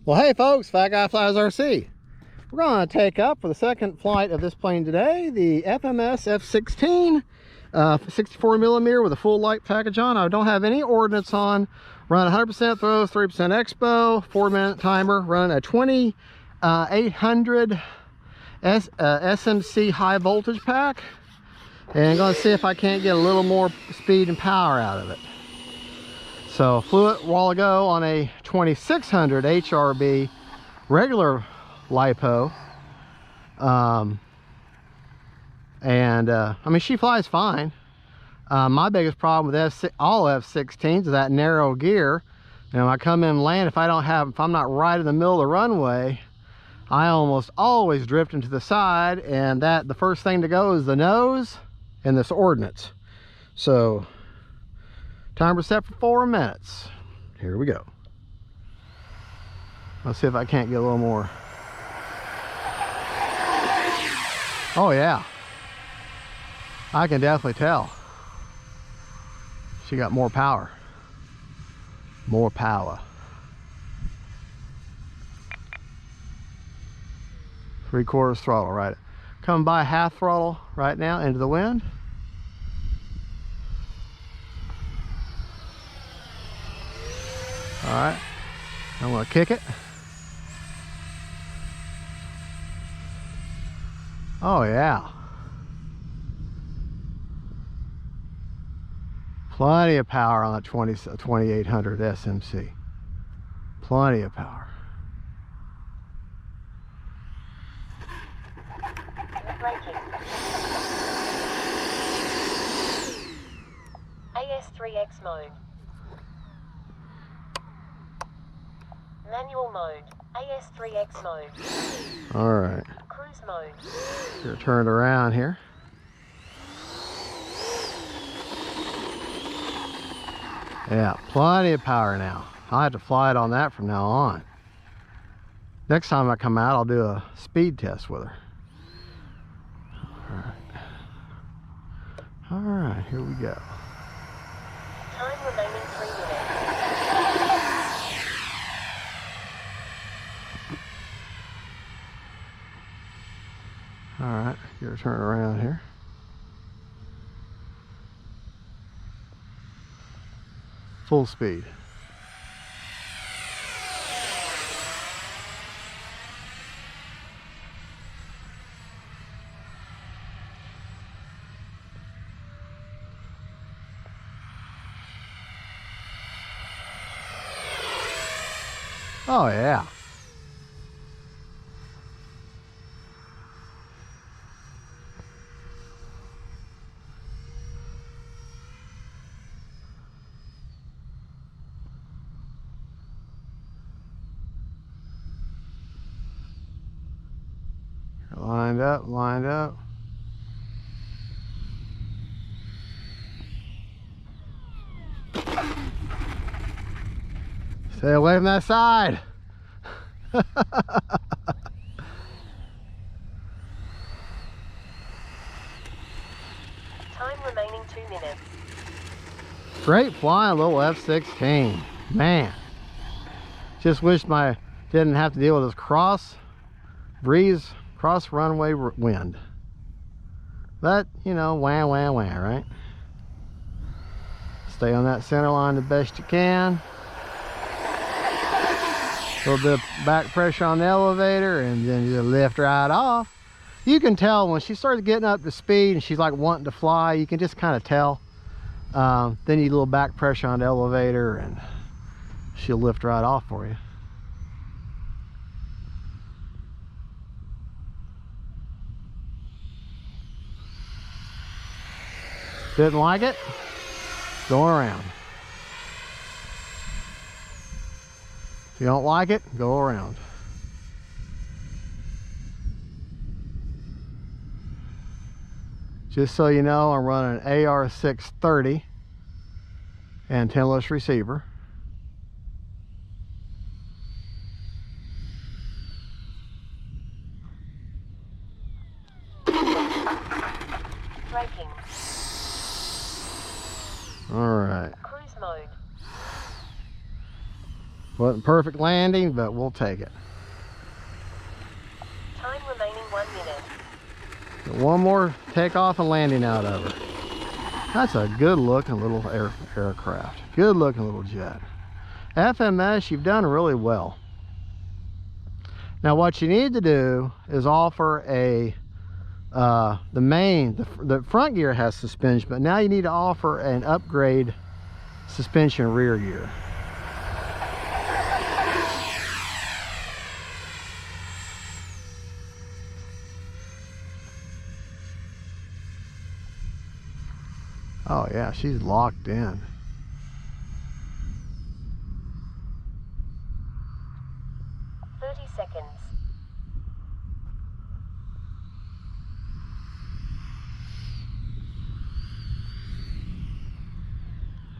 Well, hey folks, Fat Guy Flies RC. We're going to take up for the second flight of this plane today, the FMS F-16, 64 millimeter with a full light package on. I don't have any ordnance on. Run 100% throws, 3% expo, 4-minute timer. Run a 2800 SMC high voltage pack. And I'm going to see if I can't get a little more speed and power out of it. So flew it a while ago on a 2600 HRB regular LiPo. I mean, she flies fine. My biggest problem with all F-16s is that narrow gear. And when I come in and land, if I'm not right in the middle of the runway, I almost always drift into the side, and the first thing to go is the nose and this ordnance. So timer set for 4 minutes. Here we go. Let's see if I can't get a little more. Oh yeah, I can definitely tell. She got more power. More power. 3/4 throttle, right? Coming by half throttle right now into the wind. All right, I'm gonna kick it. Oh yeah. Plenty of power on that 2800 SMC. Plenty of power. AS3X mode. Manual mode. AS3X mode. All right. Cruise mode. You're turned around here. Yeah, plenty of power now. I'll have to fly it on that from now on. Next time I come out, I'll do a speed test with her. All right, here we go. Time remaining 3 minutes. All right, get her turned around here. Full speed. Oh yeah. Lined up, lined up. Stay away from that side. Time remaining 2 minutes. Great flying little F-16. Man. Just wish didn't have to deal with this cross runway wind. But, you know, wah, wah, wah, right? Stay on that center line the best you can. A little bit of back pressure on the elevator, and then you lift right off. You can tell when she starts getting up to speed and she's like wanting to fly, you can just kind of tell. Then you need a little back pressure on the elevator and she'll lift right off for you. Didn't like it? Going around. If you don't like it, go around. Just so you know, I'm running an AR630 antenna-less receiver. Braking. All right. Cruise mode. Wasn't perfect landing, but we'll take it. Time remaining 1 minute. Get one more takeoff and landing out of her. That's a good looking little aircraft. Good looking little jet. FMS, you've done really well. Now what you need to do is offer a the front gear has suspension, but now you need to offer an upgrade suspension rear gear. Oh yeah, she's locked in. Seconds.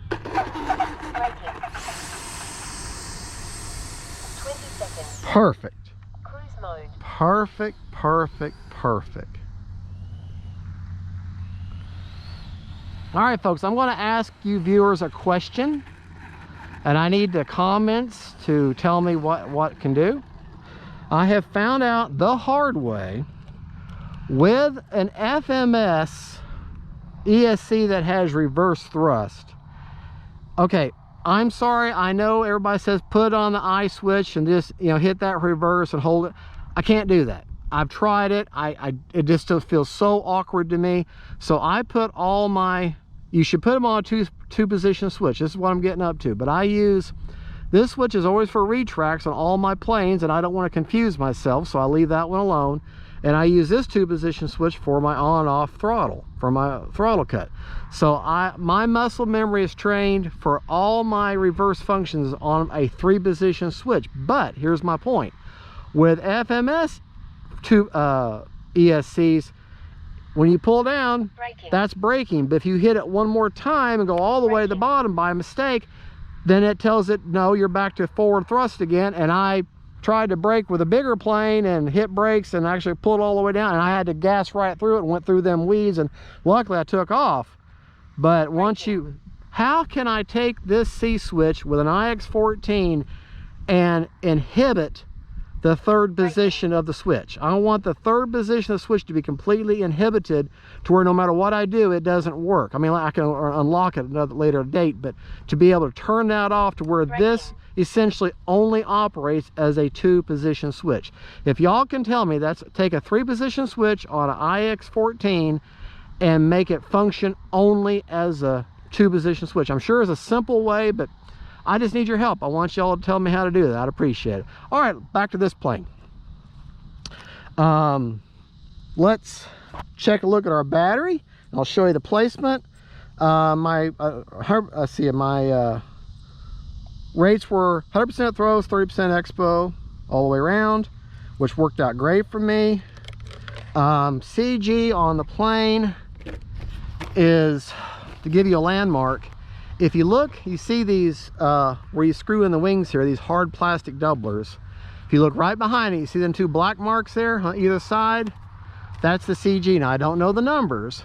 Braking. 20 seconds. Perfect. Cruise mode. Perfect, perfect, perfect. All right, folks, I'm going to ask you viewers a question, and I need the comments to tell me what can do. I have found out the hard way with an FMS ESC that has reverse thrust. Okay, I'm sorry, I know everybody says put on the I switch and just, you know, hit that reverse and hold it. I can't do that. I've tried it. It just still feels so awkward to me. So I put all my, you should put them on a two position switch. This is what I'm getting up to. But I use, this switch is always for retracts on all my planes, and I don't want to confuse myself, so I leave that one alone. And I use this 2-position switch for my on-off throttle, for my throttle cut. So my muscle memory is trained for all my reverse functions on a 3-position switch. But here's my point. With FMS ESCs, when you pull down, that's braking. But if you hit it one more time and go all the way to the bottom by mistake, then it tells it, no, you're back to forward thrust again. And I tried to brake with a bigger plane and hit brakes and actually pulled all the way down, and I had to gas right through it and went through them weeds, and luckily I took off. But once you, how can I take this C switch with an IX-14 and inhibit the 3rd position of the switch? I want the 3rd position of the switch to be completely inhibited to where no matter what I do, it doesn't work. I mean, I can unlock it at another later date, but to be able to turn that off to where this essentially only operates as a 2-position switch. If y'all can tell me, that's take a 3-position switch on an IX-14 and make it function only as a 2-position switch. I'm sure it's a simple way, but I just need your help. I want y'all to tell me how to do that. I'd appreciate it. All right, back to this plane. Let's check a look at our battery. I'll show you the placement. My rates were 100% throws, 30% expo, all the way around, which worked out great for me. CG on the plane is, to give you a landmark, if you look, you see these, where you screw in the wings here, these hard plastic doublers. If you look right behind it, you see them 2 black marks there on either side? That's the CG. Now, I don't know the numbers,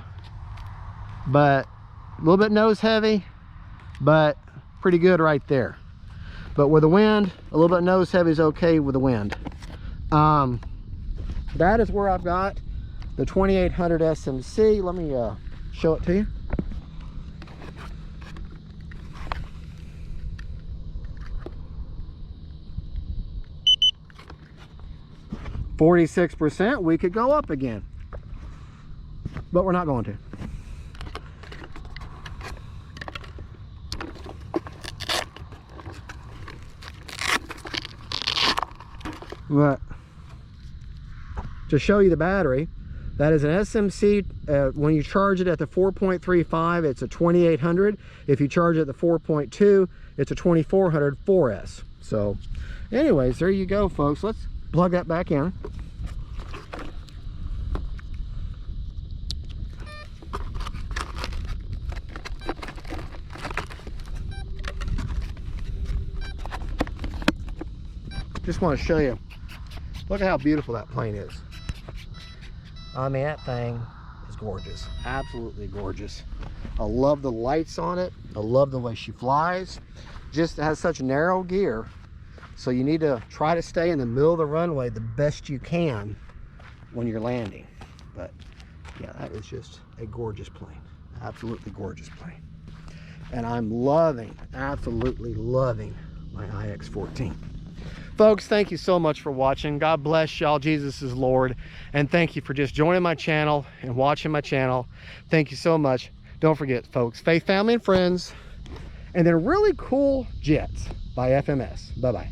but a little bit nose heavy, but pretty good right there. But with the wind, a little bit nose heavy is okay with the wind. That is where I've got the 2800 SMC. Let me show it to you. %. We could go up again, but we're not going to. But to show you the battery, that is an SMC. When you charge it at the 4.35, it's a 2800. If you charge it at the 4.2, it's a 2400 4S. So anyways, there you go, folks. Let's plug that back in. Just want to show you, look at how beautiful that plane is. I mean, that thing is gorgeous, absolutely gorgeous. I love the lights on it. I love the way she flies. Just has such narrow gear So you need to try to stay in the middle of the runway the best you can when you're landing. But yeah, that is just a gorgeous plane. Absolutely gorgeous plane. And I'm loving, absolutely loving my IX-14. Folks, thank you so much for watching. God bless y'all. Jesus is Lord. And thank you for just joining my channel and watching my channel. Thank you so much. Don't forget, folks, faith, family, and friends. And then really cool jets by FMS. Bye-bye.